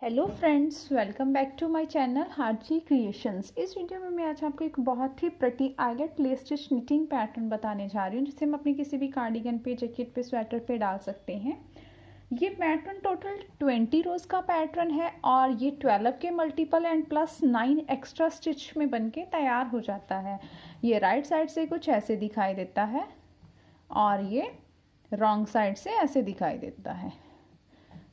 Hello friends, welcome back to my channel Harji creations. इस video में मैं आज आपको एक बहुत ही pretty eyelet play stitch knitting pattern बताने जा रही हूँ, जिसे हम अपने किसी भी कार्डिगन पे, जैकेट पे, स्वेटर पे डाल सकते हैं। ये पैटर्न टोटल 20 रोज़ का पैटर्न है और ये 12 के multiple and plus 9 extra stitch में बनके तैयार हो जाता है। ये राइट साइड से कुछ ऐसे दिखाई देता है और ये रॉन्ग साइड से ऐसे दिखाई देता है।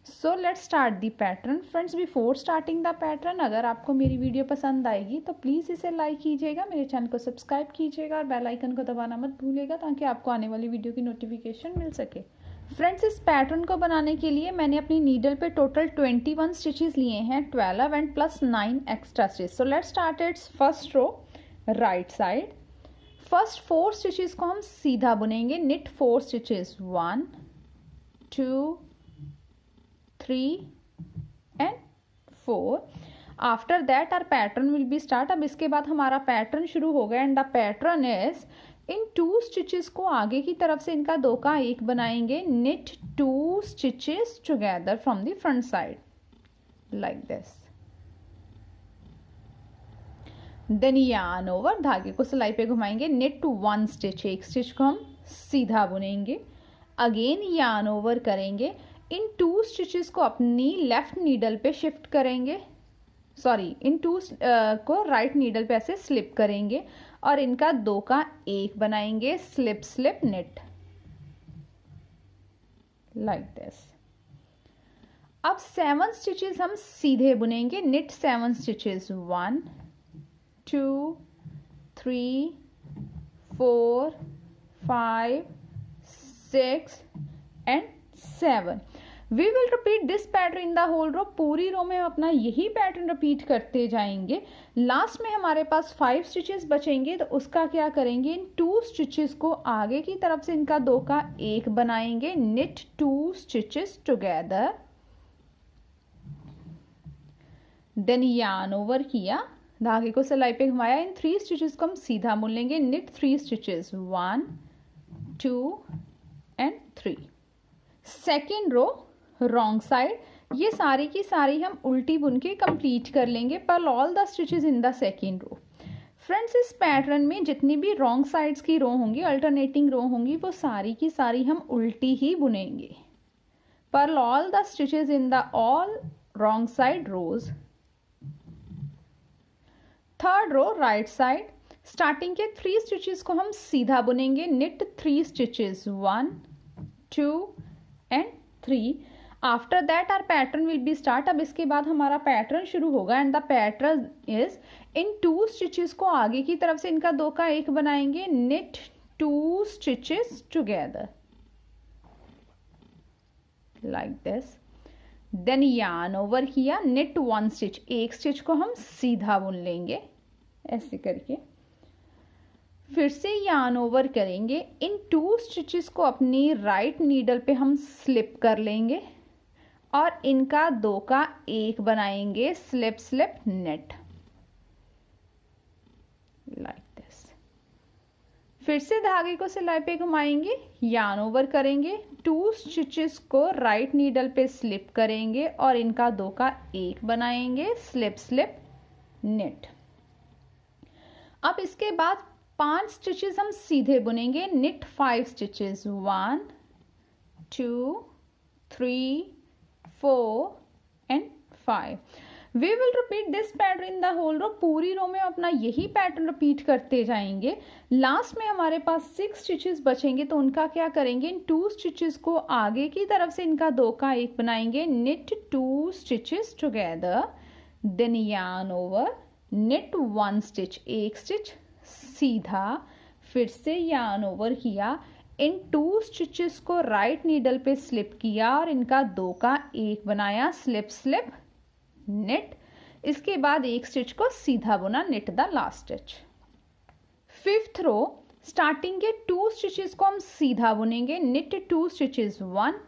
सो let's start the pattern. Friends, before starting the pattern, अगर आपको मेरी वीडियो पसंद आएगी तो प्लीज़ इसे लाइक कीजिएगा, मेरे चैनल को सब्सक्राइब कीजिएगा और बेल आइकन को दबाना मत भूलिएगा ताकि आपको आने वाली वीडियो की नोटिफिकेशन मिल सके। फ्रेंड्स, इस पैटर्न को बनाने के लिए मैंने अपनी नीडल पे टोटल 21 स्टिचेस लिए हैं, 12 and plus 9 extra stitch. So let's start its first row right side. First 4 stitches को हम सीधा बुनेंगे। Knit 4 stitches, 1 2 3 and 4. After that our pattern will be start. अब इसके बाद हमारा पैटर्न शुरू हो गया and the pattern is in 2 stitches को आगे की तरफ से इनका 2 का 1 बनाएंगे। Knit 2 stitches together from the front side like this. Then yarn over, धागे को सिलाई पे घुमाएंगे। निट 1 स्टिच, एक स्टिच को हम सीधा बुनेंगे। अगेन यार्न ओवर करेंगे। इन 2 स्टिचेस को अपनी लेफ्ट नीडल पे शिफ्ट करेंगे, इन 2 को राइट नीडल पे ऐसे स्लिप करेंगे और इनका 2 का 1 बनाएंगे। Slip slip knit like this. अब 7 स्टिचेस हम सीधे बुनेंगे। Knit 7 stitches, 1 2 3 4 5 6 and 7। We will repeat this pattern in the whole row. पूरी रो में हम अपना यही पैटर्न रिपीट करते जाएंगे। लास्ट में हमारे पास 5 स्टिचेस बचेंगे, तो उसका क्या करेंगे, इन 2 स्टिचेस को आगे की तरफ से इनका 2 का 1 बनाएंगे। Knit 2 stitches together, then yarn over किया, धागे को सिलाई पे घुमाया। इन 3 स्टिचेस को हम सीधा बुन लेंगे। Knit 3 stitches, 1 2 and 3। Second row wrong side, ये सारी की सारी हम उल्टी बुन के कंप्लीट कर लेंगे। Purl all the stitches in the second row. Friends, इस पैटर्न में जितनी भी रॉन्ग साइड्स की रो होंगी, अल्टरनेटिंग रो होंगी, वो सारी की सारी हम उल्टी ही बुनेंगे। Purl all the stitches in the all wrong side rows. Third row right side, starting के 3 स्टिचेस को हम सीधा बुनेंगे। Knit 3 stitches, 1 2 and 3। After that our pattern will be start. अब इसके बाद हमारा पैटर्न शुरू होगा and the pattern is in 2 stitches को आगे की तरफ से इनका 2 का 1 बनाएंगे। Knit 2 stitches together like this. Then yarn over किया। निट 1 स्टिच, एक स्टिच को हम सीधा बुन लेंगे ऐसे करके। फिर से यार्न ओवर करेंगे। इन 2 स्टिचेस को अपनी राइट नीडल पे हम स्लिप कर लेंगे और इनका 2 का 1 बनाएंगे। Slip slip knit like this. फिर से धागे को सिलाई पे घुमाएंगे, यार्न ओवर करेंगे। 2 स्टिचेस को राइट नीडल पे स्लिप करेंगे और इनका 2 का 1 बनाएंगे। Slip slip knit. अब इसके बाद 5 स्टिचेस हम सीधे बुनेंगे। Knit 5 stitches, 1 2 3 4 and 5। We will repeat this pattern in the whole row. पूरी रो में अपना यही पैटर्न रिपीट करते जाएंगे। लास्ट में हमारे पास 6 स्टिचेस बचेंगे, तो उनका क्या करेंगे, इन 2 स्टिचेस को आगे की तरफ से इनका 2 का 1 बनाएंगे। Knit 2 stitches together, then yarn over. Knit 1 stitch, एक स्टिच सीधा, फिर से यार्न ओवर किया। इन 2 स्टिचेस को राइट नीडल पे स्लिप किया और इनका 2 का 1 बनाया। Slip slip knit. इसके बाद एक स्टिच को सीधा बुना। Knit the last stitch. Fifth row, starting के 2 स्टिचेस को हम सीधा बुनेंगे। Knit 2 stitches, 1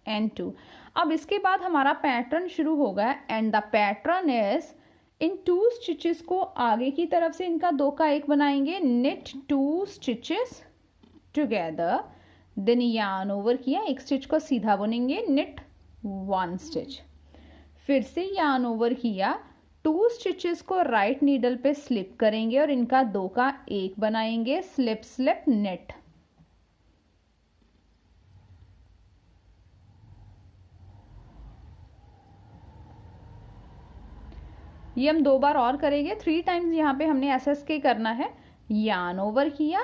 and 2। अब इसके बाद हमारा पैटर्न शुरू हो गया and the pattern is in 2 stitches को आगे की तरफ से इनका 2 का 1 बनाएंगे। Knit 2 stitches together, then yarn over किया, एक स्टिच को सीधा बुनेंगे। Knit 1 stitch. फिर से यार्न ओवर किया, 2 स्टिचेस को राइट नीडल पे स्लिप करेंगे और इनका 2 का 1 बनाएंगे, स्लिप स्लिप नेट। ये हम 2 बार और करेंगे, 3 टाइम्स यहाँ पे हमने SSK करना है। यार्न ओवर किया,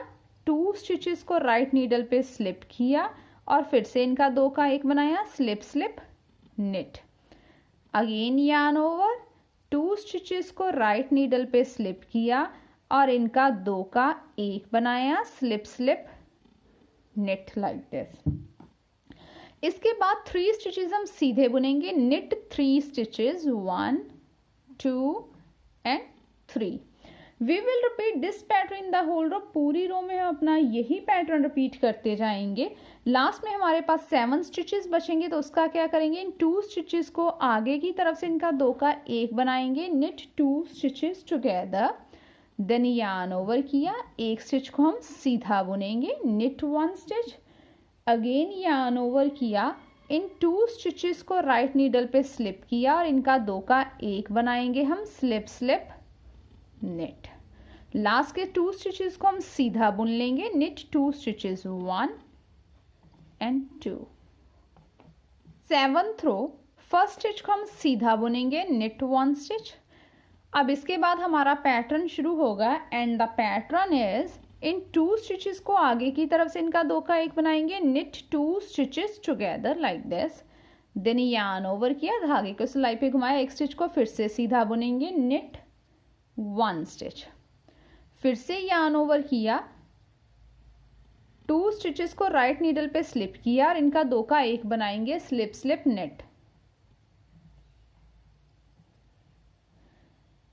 2 स्टिचेस को राइट नीडल पे स्लिप किया और फिर से इनका 2 का 1 बनाया, slip slip knit. Again yarn over, 2 stitches को राइट नीडल पे स्लिप किया और इनका 2 का 1 बनाया, slip slip knit like this. इसके बाद 3 स्टिचेस हम सीधे बुनेंगे, knit 3 stitches, 1 2 and 3। We will repeat this pattern in the whole row. पूरी रो में हम अपना यही पैटर्न रिपीट करते जाएंगे। लास्ट में हमारे पास 7 स्टिचेस बचेंगे, तो उसका क्या करेंगे, इन 2 स्टिचेस को आगे की तरफ से इनका 2 का 1 बनाएंगे, knit 2 stitches together, then yarn over किया, 1 स्टिच को हम सीधा बुनेंगे, knit 1 stitch, again yarn over किया, इन 2 स्टिचेस को राइट नीडल पे स्लिप किया और इनका 2 का 1 बनाएंगे हम, स्लिप स्लिप निट। लास्ट के 2 स्टिचेस को हम सीधा बुन लेंगे, knit 2 stitches, 1 and 2। 7th row, first stitch को हम सीधा बुनेंगे, निट 1 स्टिच। अब इसके बाद हमारा पैटर्न शुरू होगा and the pattern is, in 2 stitches को आगे की तरफ से इनका 2 का 1 बनाएंगे, knit 2 stitches together like this, then yarn over किया, धागे को सिलाई पे घुमाया, 1 स्टिच को फिर से सीधा बुनेंगे, निट 1 स्टिच, फिर से यार्न ओवर किया, 2 स्टिचेस को राइट नीडल पे स्लिप किया और इनका 2 का 1 बनाएंगे, slip slip net.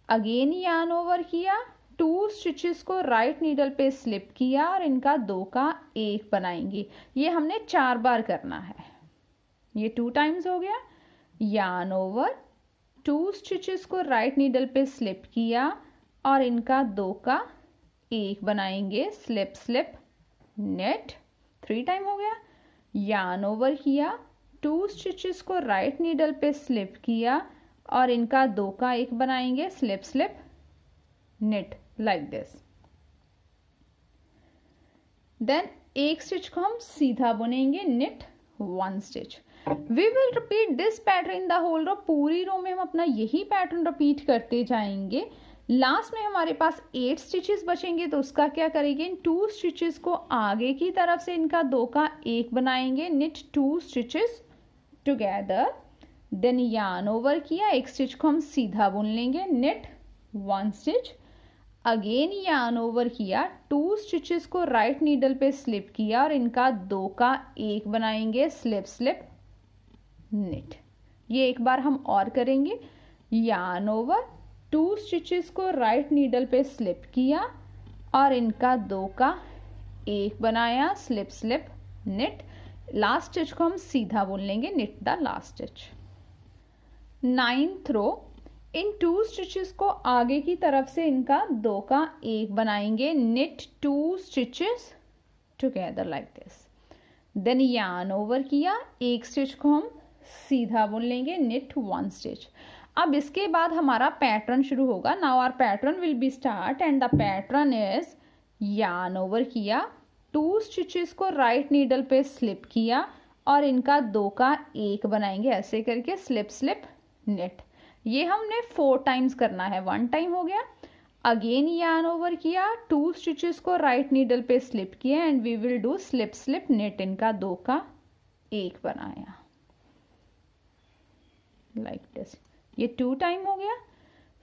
Again yarn over किया, 2 स्टिचेस को राइट नीडल पे स्लिप किया और इनका 2 का 1 बनाएंगे। ये हमने 4 बार करना है, ये 2 टाइम्स हो गया। यार्न ओवर, 2 स्टिचेस को राइट नीडल पे स्लिप किया और इनका 2 का 1 बनाएंगे, स्लिप स्लिप नेट, 3 टाइम हो गया। यार्न ओवर किया, 2 स्टिचेस को राइट नीडल पे स्लिप किया और इनका 2 का 1 बनाएंगे, slip slip knit like this. Then 1 stitch को हम सीधा बुनेंगे, knit 1 stitch. We will repeat this pattern in the whole row. पूरी रो में हम अपना यही पैटर्न रिपीट करते जाएंगे। लास्ट में हमारे पास 8 स्टिचेस बचेंगे, तो उसका क्या करेंगे, इन 2 स्टिचेस को आगे की तरफ से इनका 2 का 1 बनाएंगे, knit 2 stitches together, then yarn over किया, 1 स्टिच को हम सीधा बुन लेंगे, knit 1 stitch. Again yarn over किया, 2 स्टिचेस को राइट नीडल पे स्लिप किया और इनका 2 का 1 बनाएंगे, स्लिप स्लिप निट। ये एक बार हम और करेंगे। यार्न ओवर, 2 स्टिचेस को राइट नीडल पे स्लिप किया और इनका 2 का 1 बनाया, slip slip knit. Last stitch को हम सीधा बुन लेंगे, knit the last stitch. 9th row, इन 2 स्टिचेस को आगे की तरफ से इनका 2 का 1 बनाएंगे, knit 2 stitches together like this. Then yarn over किया, 1 स्टिच को हम सीधा बुन लेंगे, निट 1 स्टिच। अब इसके बाद हमारा पैटर्न शुरू होगा। Now our pattern will be start and the pattern is, yarn over किया, 2 स्टिचेस को राइट नीडल पे स्लिप किया और इनका 2 का 1 बनाएंगे, ऐसे करके स्लिप स्लिप नेट। ये हमने 4 टाइम्स करना है, 1 टाइम हो गया। अगेन यार्न ओवर किया, 2 स्टिचेस को राइट नीडल पे स्लिप किया and we will do slip slip knit, इनका 2 का 1 बनाया लाइक दिस। ये 2 टाइम हो गया।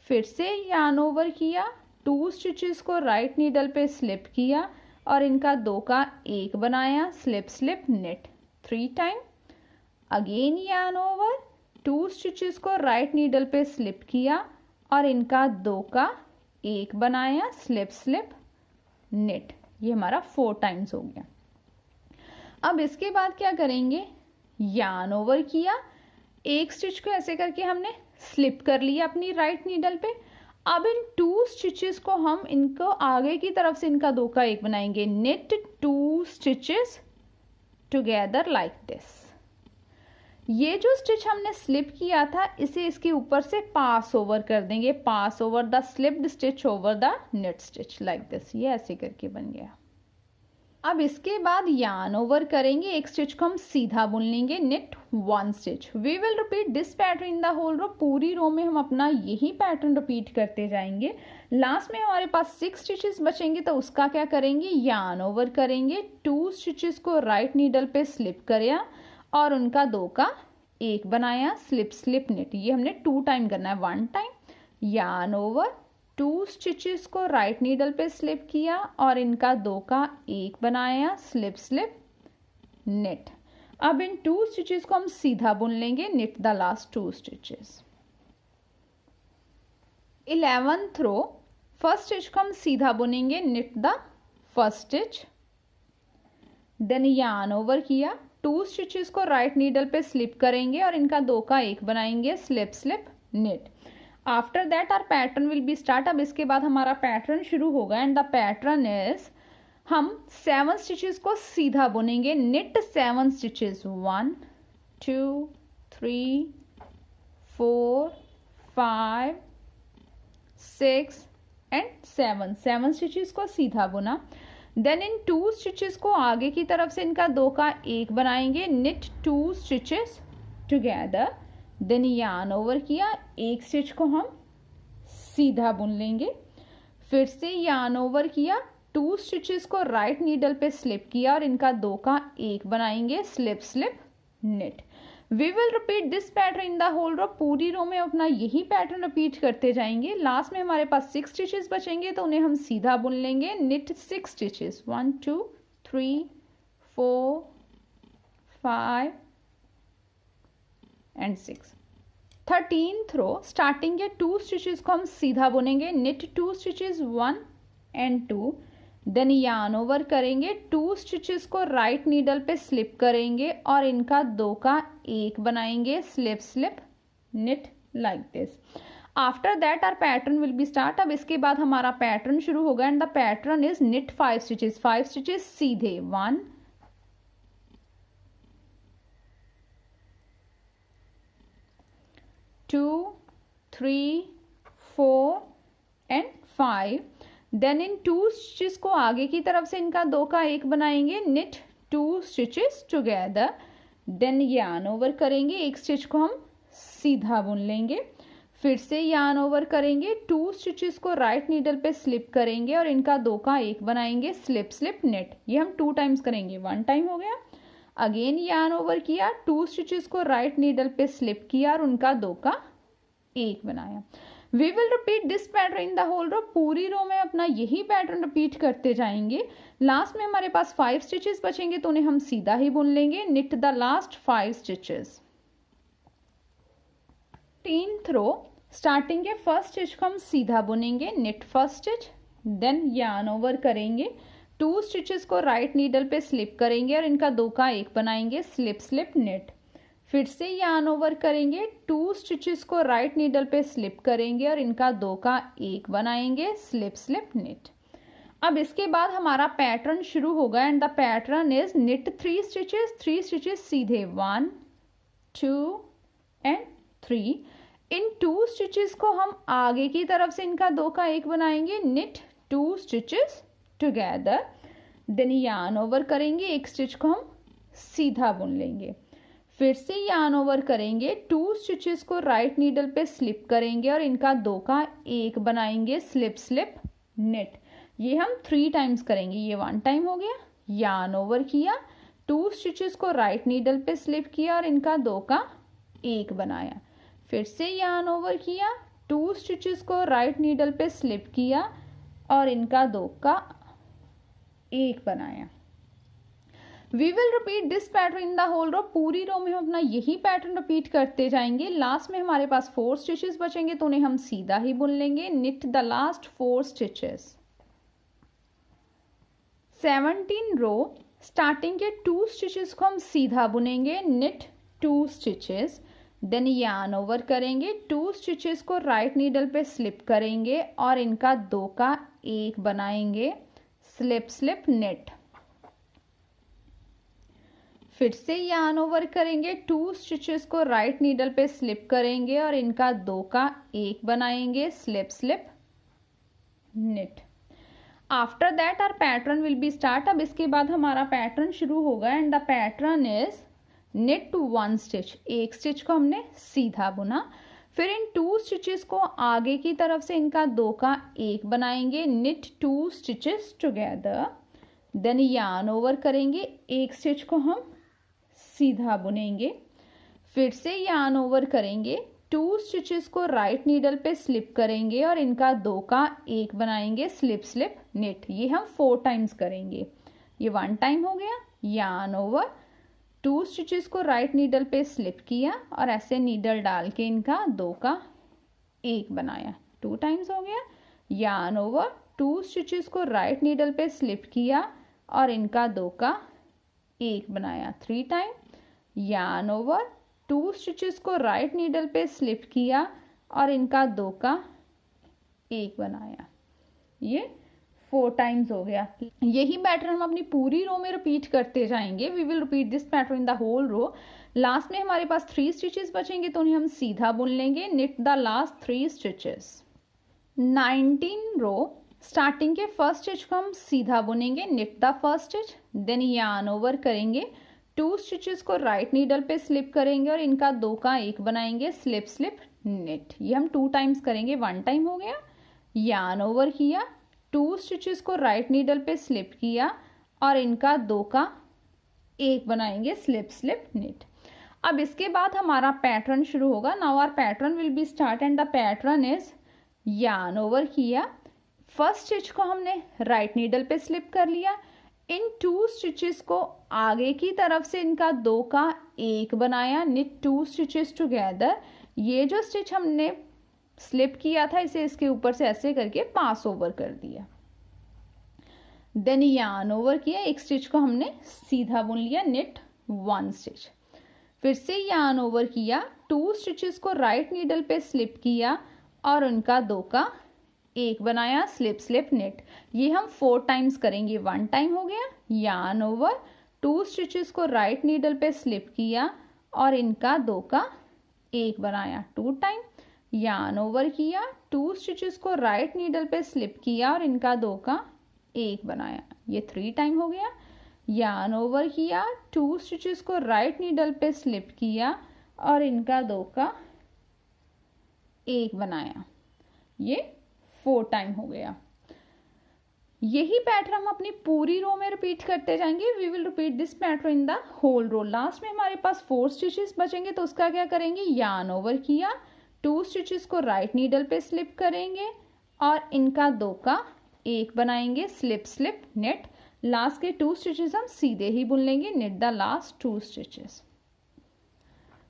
फिर से यार्न ओवर किया, 2 स्टिचेस को राइट नीडल पे स्लिप किया और इनका 2 का 1 बनाया, slip slip net, 3 time. Again yarn over, 2 stitches को राइट नीडल पे स्लिप किया और इनका 2 का 1 बनाया, स्लिप स्लिप नेट। ये हमारा 4 टाइम्स हो गया। अब इसके बाद क्या करेंगे, यार्न ओवर किया, 1 स्टिच को ऐसे करके हमने स्लिप कर लिया अपनी राइट नीडल पे। अब इन 2 स्टिचेस को हम इनको आगे की तरफ से इनका 2 का 1 बनाएंगे, knit 2 stitches together like this. ये जो स्टिच हमने स्लिप किया था इसे इसके ऊपर से पास ओवर कर देंगे, pass over the slipped stitch over the knit stitch like this. ये ऐसे करके बन गया। अब इसके बाद यार्न ओवर करेंगे, एक स्टिच को हम सीधा बुन लेंगे, knit 1 stitch. We will repeat this pattern in the whole row. पूरी रो में हम अपना यही पैटर्न रिपीट करते जाएंगे। लास्ट में हमारे पास 6 स्टिचेस बचेंगे तो उसका क्या करेंगे, यार्न ओवर करेंगे, 2 स्टिचेस को राइट नीडल पे स्लिप करें और उनका 2 का 1 बनाया, स्लिप स्लिप निट। ये हमने 2 टाइम करना है, 1 टाइम यार्न ओवर, 2 स्टिचेस को राइट नीडल पे स्लिप किया और इनका 2 का 1 बनाया, स्लिप स्लिप निट। अब इन 2 स्टिचेस को हम सीधा बुन लेंगे, knit the last 2 stitches. 11th row, first stitch को हम सीधा बुनेंगे, knit the first stitch, then yarn over किया, 2 स्टिचेस को राइट नीडल पे स्लिप करेंगे और इनका 2 का 1 बनाएंगे, slip slip knit. After that our pattern will be start. अब इसके बाद हमारा पैटर्न शुरू होगा एंड द पैटर्न इज, हम 7 स्टिचेस को सीधा बुनेंगे, निट 7 स्टिचेस, 1 2 3 4 5 6 एंड 7 स्टिचेस को सीधा बुना। देन इन 2 स्टिचेस को आगे की तरफ से इनका 2 का 1 बनाएंगे, knit 2 stitches together, then yarn over किया, एक स्टिच को हम सीधा बुन लेंगे, फिर से यार्न ओवर किया, 2 स्टिचेस को राइट नीडल पे स्लिप किया और इनका 2 का 1 बनाएंगे, slip slip knit. We will repeat this pattern in the whole row. पूरी रो में अपना यही पैटर्न रिपीट करते जाएंगे। लास्ट में हमारे पास 6 स्टिचेस बचेंगे तो उन्हें हम सीधा बुन लेंगे, knit 6 stitches, 1 2 3 4 5 and 6। 13th row, starting के 2 स्टिचेस को हम सीधा बुनेंगे, knit 2 stitches, 1 and 2, then yarn over करेंगे, 2 स्टिचेस को राइट नीडल पे स्लिप करेंगे और इनका 2 का 1 बनाएंगे, slip slip knit like this. After that our pattern will be start. अब इसके बाद हमारा पैटर्न शुरू होगा and the pattern is knit 5 stitches, 5 stitches सीधे, 1 2 3 4 एंड 5। देन इन 2 स्टिचेस को आगे की तरफ से इनका 2 का 1 बनाएंगे, knit 2 stitches together, then yarn over करेंगे, एक स्टिच को हम सीधा बुन लेंगे, फिर से यार्न ओवर करेंगे, 2 स्टिचेस को राइट नीडल पे स्लिप करेंगे और इनका 2 का 1 बनाएंगे, स्लिप स्लिप निट। ये हम 2 टाइम्स करेंगे, 1 टाइम हो गया। अगेन यार्न ओवर किया, 2 स्टिचेस को राइट नीडल पे स्लिप किया और उनका 2 का 1 बनाया। We will repeat this pattern in the whole row. पूरी रो में अपना यही पैटर्न रिपीट करते जाएंगे। लास्ट में हमारे पास 5 स्टिचेस बचेंगे तो उन्हें हम सीधा ही बुन लेंगे, knit the last 5 stitches. 13th row, starting के फर्स्ट स्टिच को हम सीधा बुनेंगे, knit first stitch, then yarn over करेंगे, 2 स्टिचेस को राइट नीडल पे स्लिप करेंगे और इनका 2 का 1 बनाएंगे, स्लिप स्लिप निट। फिर से यार्न ओवर करेंगे, 2 स्टिचेस को राइट नीडल पे स्लिप करेंगे और इनका 2 का 1 बनाएंगे, स्लिप स्लिप निट। अब इसके बाद हमारा पैटर्न शुरू होगा and the pattern is knit 3 stitches, 3 stitches सीधे, 1 2 एंड 3। इन 2 स्टिचेस को हम आगे की तरफ से इनका 2 का 1 बनाएंगे, knit 2 stitches together, then yarn over करेंगे, एक स्टिच को हम सीधा बुन लेंगे, फिर से यार्न ओवर करेंगे, 2 स्टिचेस को राइट नीडल पे स्लिप करेंगे और इनका 2 का 1 बनाएंगे, स्लिप स्लिप निट। ये हम 3 टाइम्स करेंगे, ये 1 टाइम हो गया। यार्न ओवर किया, 2 स्टिचेस को राइट नीडल पे स्लिप किया और इनका 2 का 1 बनाया, फिर से यार्न ओवर किया, 2 स्टिचेस को राइट नीडल पे स्लिप किया और इनका 2 का 1 बनाया। We will repeat this pattern in the whole row. पूरी रो में हम अपना यही पैटर्न रिपीट करते जाएंगे। लास्ट में हमारे पास 4 स्टिचेस बचेंगे तो उन्हें हम सीधा ही बुन लेंगे, knit the last 4 stitches. 17 row, starting के 2 स्टिचेस को हम सीधा बुनेंगे, knit 2 stitches, then yarn over करेंगे, 2 स्टिचेस को राइट नीडल पे स्लिप करेंगे और इनका 2 का 1 बनाएंगे, स्लिप स्लिप निट। फिर से यार्न ओवर करेंगे, 2 स्टिचेस को राइट नीडल पे स्लिप करेंगे और इनका 2 का 1 बनाएंगे, slip slip knit. After that our pattern will be start. अब इसके बाद हमारा पैटर्न शुरू होगा and the pattern is knit to 1 stitch. एक स्टिच को हमने सीधा बुना, फिर इन 2 स्टिचेस को आगे की तरफ से इनका 2 का 1 बनाएंगे, knit 2 stitches together. Then yarn over करेंगे, एक स्टिच को हम सीधा बुनेंगे, फिर से यार्न ओवर करेंगे, 2 स्टिचेस को राइट नीडल पे स्लिप करेंगे और इनका 2 का 1 बनाएंगे, स्लिप स्लिप knit. ये हम 4 टाइम्स करेंगे. ये 1 टाइम हो गया. यार्न ओवर, 2 स्टिचेस को राइट नीडल पे स्लिप किया और ऐसे नीडल डाल के इनका 2 का 1 बनाया, 2 टाइम्स हो गया. यार्न ओवर, 2 स्टिचेस को राइट नीडल पे स्लिप किया और इनका 2 का 1 बनाया, 3 टाइम. यार्न ओवर, 2 स्टिचेस को राइट नीडल पे स्लिप किया और इनका 2 का 1 बनाया. ये 4 टाइम्स हो गया. यही पैटर्न हम अपनी पूरी रो में रिपीट करते जाएंगे. We will repeat this pattern in the whole row. Last में हमारे पास 3 स्टिचेस बचेंगे तो उन्हें हम सीधा बुन लेंगे. knit the last 3 stitches. 19 row, starting के फर्स्ट स्टिच को हम सीधा बुनेंगे, knit the first stitch. Then yarn over करेंगे, 2 स्टिचेस को राइट नीडल पे स्लिप करेंगे और इनका 2 का 1 बनाएंगे, स्लिप स्लिप knit. ये हम 2 टाइम्स करेंगे, 1 टाइम हो गया. यार्न ओवर किया, 2 स्टिचेस को राइट नीडल पे स्लिप किया और इनका 2 का 1 बनाएंगे, स्लिप स्लिप knit. अब इसके बाद हमारा पैटर्न शुरू होगा. Now our pattern will be start and the pattern is yarn over किया, फर्स्ट स्टिच को हमने राइट नीडल पे स्लिप कर लिया, इन 2 स्टिचेस को आगे की तरफ से इनका 2 का 1 बनाया, knit 2 स्टिचेस टुगेदर. ये जो स्टिच हमने स्लिप किया था इसे इसके ऊपर से ऐसे करके पास ओवर कर दिया. देन यार्न ओवर किया, एक स्टिच को हमने सीधा बुन लिया, knit 1 स्टिच. फिर से यार्न ओवर किया, 2 स्टिचेस को राइट नीडल पे स्लिप किया और उनका 2 का 1 बनाया, स्लिप स्लिप knit. ये हम 4 टाइम्स करेंगे, 1 टाइम हो गया. यार्न ओवर, 2 स्टिचेस को राइट नीडल पे स्लिप किया और इनका 2 का 1 बनाया, 2 टाइम. यार्न ओवर किया, 2 स्टिचेस को राइट नीडल पे स्लिप किया और इनका 2 का 1 बनाया, ये 3 टाइम हो गया. यार्न ओवर किया, 2 स्टिचेस को राइट नीडल पे स्लिप किया और इनका 2 का 1 बनाया, ये 4 टाइम हो गया. यही पैटर्न हम अपनी पूरी रो में रिपीट करते जाएंगे. We will repeat this pattern in the whole row. Last में हमारे पास 4 स्टिचेस बचेंगे तो उसका क्या करेंगे, यार्न ओवर किया, 2 स्टिचेस को राइट नीडल पे स्लिप करेंगे और इनका 2 का 1 बनाएंगे, स्लिप स्लिप knit. लास्ट के 2 स्टिचेस हम सीधे ही बुन लेंगे, knit the last 2 stitches.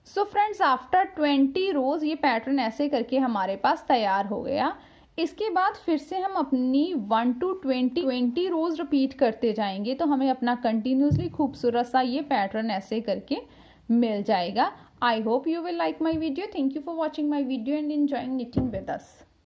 So friends, after 20 रोज ये पैटर्न ऐसे करके हमारे पास तैयार हो गया. इसके बाद फिर से हम अपनी 1 to 20 रोज रिपीट करते जाएंगे तो हमें अपना कंटिन्यूसली खूबसूरत सा ये पैटर्न ऐसे करके मिल जाएगा. I hope you will like my video. Thank you for watching my video and enjoying knitting with us.